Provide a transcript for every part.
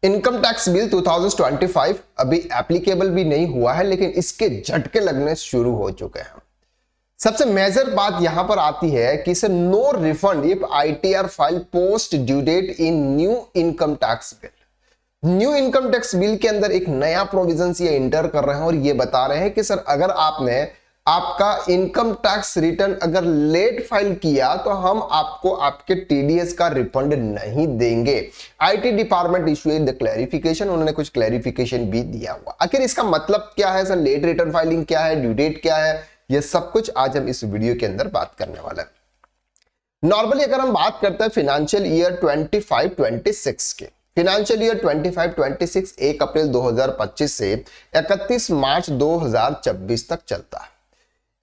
Income tax bill 2025 अभी applicable भी नहीं हुआ है, लेकिन इसके झटके लगने शुरू हो चुके हैं। सबसे मेजर बात यहां पर आती है कि sir no refund if ITR file post due date in new income tax bill. New income tax bill के अंदर एक नया प्रोविजन ये इंटर कर रहे हैं और ये बता रहे हैं कि सर अगर आपने आपका इनकम टैक्स रिटर्न अगर लेट फाइल किया तो हम आपको आपके टीडीएस का रिफंड नहीं देंगे। IT department issue the clarification, उन्होंने कुछ क्लैरिफिकेशन भी दिया हुआ। आखिर इसका मतलब क्या है सर, लेट रिटर्न फाइलिंग क्या है, ड्यू डेट क्या है, ये सब कुछ आज हम इस वीडियो के अंदर बात करने वाले हैं। नॉर्मली अगर हम बात करते हैं फाइनेंशियल ईयर 25-26 के, फाइनेंशियल ईयर 25-26 1 अप्रैल 2025 से 31 मार्च 2026 तक चलता है।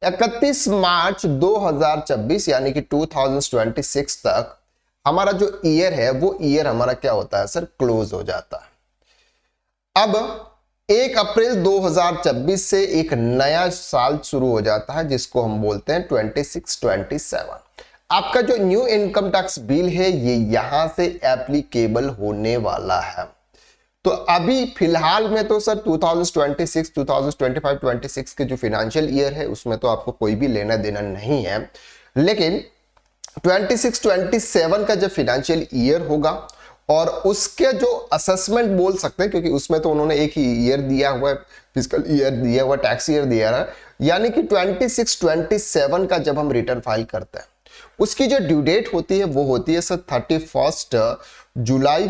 31 मार्च 2026 यानी कि 2026 तक हमारा जो ईयर है वो ईयर हमारा क्या होता है सर, क्लोज हो जाता है। अब 1 अप्रैल 2026 से एक नया साल शुरू हो जाता है जिसको हम बोलते हैं 26-27। आपका जो न्यू इनकम टैक्स बिल है ये यहां से एप्लीकेबल होने वाला है। तो अभी फिलहाल में तो सर 2026, 2025, 26 के जो फाइनेंशियल ईयर है उसमें तो आपको कोई भी लेना देना नहीं है, लेकिन 26-27 का जब फाइनेंशियल ईयर होगा और उसके जो असेसमेंट बोल सकते हैं, क्योंकि उसमें तो उन्होंने एक ही ईयर दिया हुआ है, फिजिकल ईयर दिया हुआ, टैक्स ईयर दिया है, यानी कि 26-27 का जब हम रिटर्न फाइल करते हैं उसकी जो ड्यू डेट होती है वो होती है सर 31 जुलाई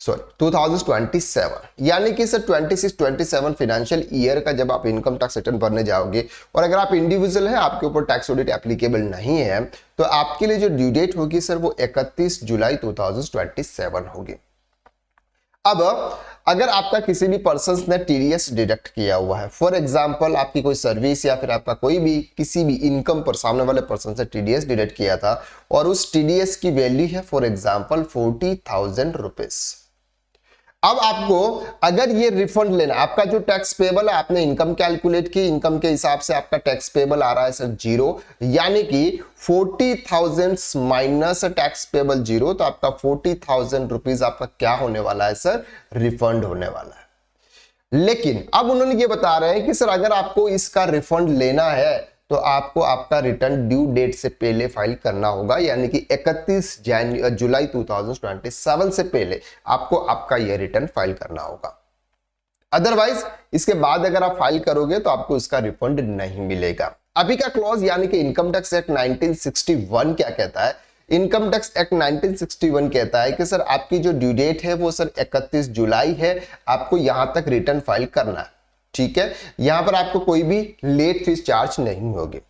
2027, यानी कि सर 26-27 फाइनेंशियल ईयर का जब आप इनकम टैक्स रिटर्न भरने जाओगे और अगर आप इंडिविजुअल हैं, आपके ऊपर टैक्स ऑडिट एप्लीकेबल नहीं है, तो आपके लिए जो ड्यू डेट होगी सर वो 31 जुलाई 2027 होगी। अब अगर आपका किसी भी पर्सन ने टीडीएस डिडक्ट किया हुआ है, फॉर एग्जांपल आपकी कोई सर्विस या फिर आपका कोई भी किसी भी इनकम पर सामने वाले पर्सन से टीडीएस डिडक्ट किया था और उस टीडीएस की वैल्यू है फॉर एग्जांपल 40,000 रुपीस। अब आपको अगर ये रिफंड लेना, आपका जो टैक्स पेबल है, आपने इनकम कैलकुलेट की, इनकम के हिसाब से आपका टैक्स पेबल आ रहा है सर 0, यानी कि 40,000 माइनस टैक्स पेबल 0, तो आपका 40,000 रुपीज आपका क्या होने वाला है सर, रिफंड होने वाला है। लेकिन अब उन्होंने ये बता रहे हैं कि सर अगर आपको इसका रिफंड लेना है तो आपको आपका रिटर्न ड्यू डेट से पहले फाइल करना होगा, यानी कि 31 जुलाई 2027 से पहले आपको आपका यह रिटर्न फाइल करना होगा। अदरवाइज इसके बाद अगर आप फाइल करोगे तो आपको इसका रिफंड नहीं मिलेगा। अभी का क्लॉज यानी कि इनकम टैक्स एक्ट 1961 क्या कहता है, इनकम टैक्स एक्ट 1961 कहता है कि सर आपकी जो ड्यू डेट है वो सर 31 जुलाई है, आपको यहां तक रिटर्न फाइल करना है, ठीक है। यहां पर आपको कोई भी लेट फीस चार्ज नहीं होगी।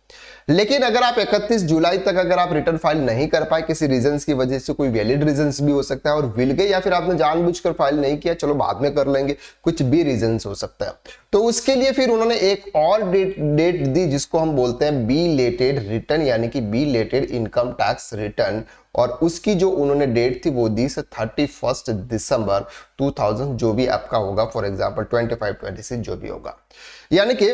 लेकिन अगर आप 31 जुलाई तक अगर आप रिटर्न फाइल नहीं कर पाए किसी रीजंस की वजह से, कोई वैलिड रीजंस भी हो सकता है और भूल गए, या फिर आपने जानबूझकर फाइल नहीं किया, चलो बाद में कर लेंगे, कुछ भी रीजंस हो सकता है, तो उसके लिए फिर उन्होंने एक और डेट दी जिसको हम बोलते हैं बी लेटेड रिटर्न, यानी कि बी लेटेड इनकम टैक्स रिटर्न, और उसकी जो उन्होंने डेट थी वो दी से 31 दिसंबर 2000, जो भी आपका होगा, फॉर एग्जांपल 25-26 जो भी होगा, यानी कि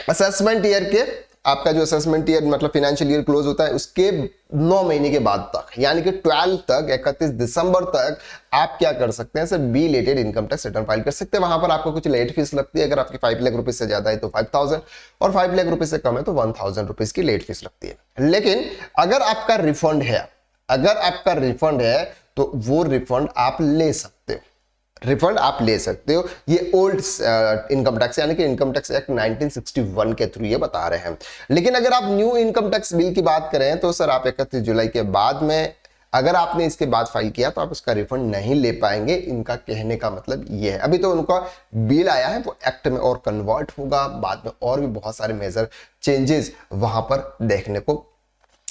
असेसमेंट ईयर के आपका जो असेसमेंट ईयर मतलब फाइनेंशियल ईयर क्लोज होता है उसके 9 महीने के बाद तक, यानी कि 12 तक, 31 दिसंबर तक आप क्या कर सकते हैं sir, belated income tax return file कर सकते हैं। वहां पर आपको कुछ लेट फीस लगती है, अगर आपकी 5 लाख रुपए से ज्यादा है तो 5,000 और 5 लाख रुपए से कम है तो 1,000 रुपीज की लेट फीस लगती है। लेकिन अगर आपका रिफंड है, अगर आपका रिफंड है तो वो रिफंड आप ले सकते हो, रिफंड आप ले सकते हो। ये ओल्ड इनकम टैक्स यानी कि इनकम टैक्स एक्ट 1961 के थ्रू ये बता रहे हैं। लेकिन अगर आप न्यू इनकम टैक्स बिल की बात करें तो सर आप 31 जुलाई के बाद में अगर आपने इसके बाद फाइल किया तो आप उसका रिफंड नहीं ले पाएंगे। इनका कहने का मतलब ये है। अभी तो उनका बिल आया है वो एक्ट में और कन्वर्ट होगा, बाद में और भी बहुत सारे मेजर चेंजेस वहां पर देखने को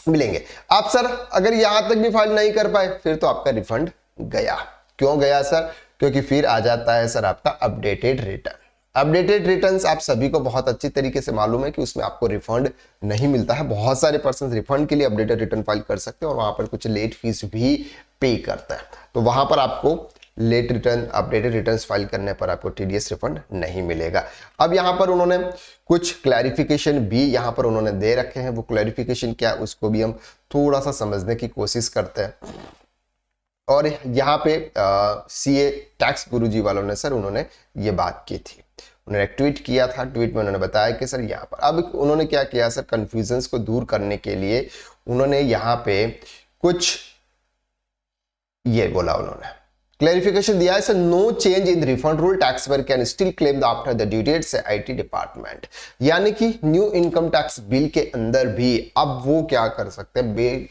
मिलेंगे। आप सर अगर यहां तक भी फाइल नहीं कर पाए फिर तो आपका रिफंड गया। क्यों गया सर? क्योंकि फिर आ जाता है सर आपका अपडेटेड रिटर्न। अपडेटेड रिटर्न्स आप सभी को बहुत अच्छी तरीके से मालूम है कि उसमें आपको रिफंड नहीं मिलता है। बहुत सारे पर्सन रिफंड के लिए अपडेटेड रिटर्न फाइल कर सकते हैं और वहां पर कुछ लेट फीस भी पे करता है, तो वहां पर आपको late return, updated returns file करने पर आपको टीडीएस रिफंड नहीं मिलेगा। अब यहाँ पर उन्होंने कुछ क्लैरिफिकेशन भी यहाँ पर उन्होंने दे रखे हैं। वो क्लैरिफिकेशन क्या, उसको भी हम थोड़ा सा समझने की कोशिश करते हैं। और यहाँ पे सीए टैक्स गुरुजी वालों ने सर उन्होंने ये बात की थी, उन्होंने एक ट्वीट किया था। ट्वीट में उन्होंने बताया कि सर यहाँ पर अब उन्होंने क्या किया सर, कंफ्यूजन्स को दूर करने के लिए उन्होंने यहाँ पे कुछ ये बोला, उन्होंने क्लैरिफिकेशन दिया है sir, no change in refund rule, tax payer can still claim after the due date से आईटी डिपार्टमेंट। यानी कि न्यू इनकम टैक्स बिल के अंदर भी अब वो क्या कर सकते हैं,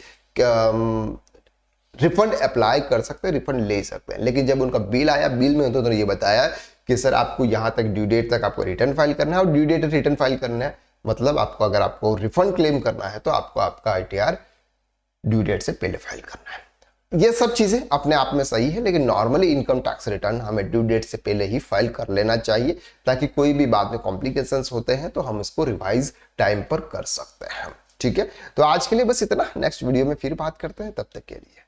रिफंड अप्लाई कर सकते हैं, रिफंड ले सकते हैं। लेकिन जब उनका बिल आया, बिल में उन्होंने ये बताया कि सर आपको यहां तक ड्यू डेट तक आपको रिटर्न फाइल करना है, और ड्यू डेट रिटर्न फाइल करना है मतलब आपको अगर आपको रिफंड क्लेम करना है तो आपको आपका आईटीआर ड्यू डेट से पहले फाइल करना है। ये सब चीजें अपने आप में सही है, लेकिन नॉर्मली इनकम टैक्स रिटर्न हमें ड्यू डेट से पहले ही फाइल कर लेना चाहिए, ताकि कोई भी बाद में कॉम्प्लिकेशंस होते हैं तो हम इसको रिवाइज टाइम पर कर सकते हैं। ठीक है, तो आज के लिए बस इतना, नेक्स्ट वीडियो में फिर बात करते हैं, तब तक के लिए।